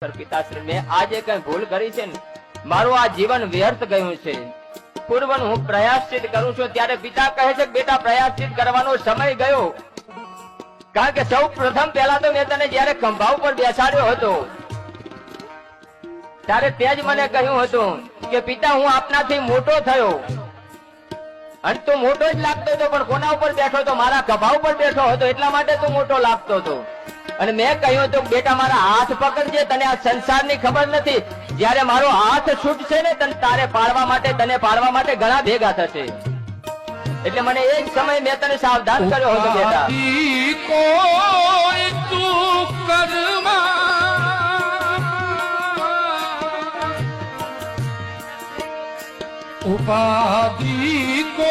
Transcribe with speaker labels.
Speaker 1: પિતાશ્રી મેં આજે કઈ ભૂલ કરી છે ને મારું આ જીવન વ્યર્થ ગયું છે. પૂર્વનું હું પ્રયાશ્ચિત કરું છું ત્યારે પિતા કહે છે કે બેટા પ્રયાશ્ચિત કરવાનો સમય ગયો. કારણ કે સૌ પ્રથમ પહેલા તો મેં તને જયારે ખંભા ઉપર બેસાડ્યો હતો ત્યારે તે જ મને કહ્યું હતું કે પિતા હું આપનાથી મોટો થયો અને તું મોટો જ લાગતો હતો, પણ કોના ઉપર બેઠો હતો? મારા ખભા ઉપર બેઠો હતો, એટલા માટે તું મોટો લાગતો હતો. અને મેં કહ્યું હતું બેટા મારા હાથ પકડજે, તને આ સંસારની ખબર નથી. જયારે મારો હાથ છૂટશે ને તને પાડવા માટે ઘણા ભેગા થશે. એટલે મને એ જ સમય મેં તને સાવધાન કર્યો હતો બેટા.
Speaker 2: ઉપાધિ કો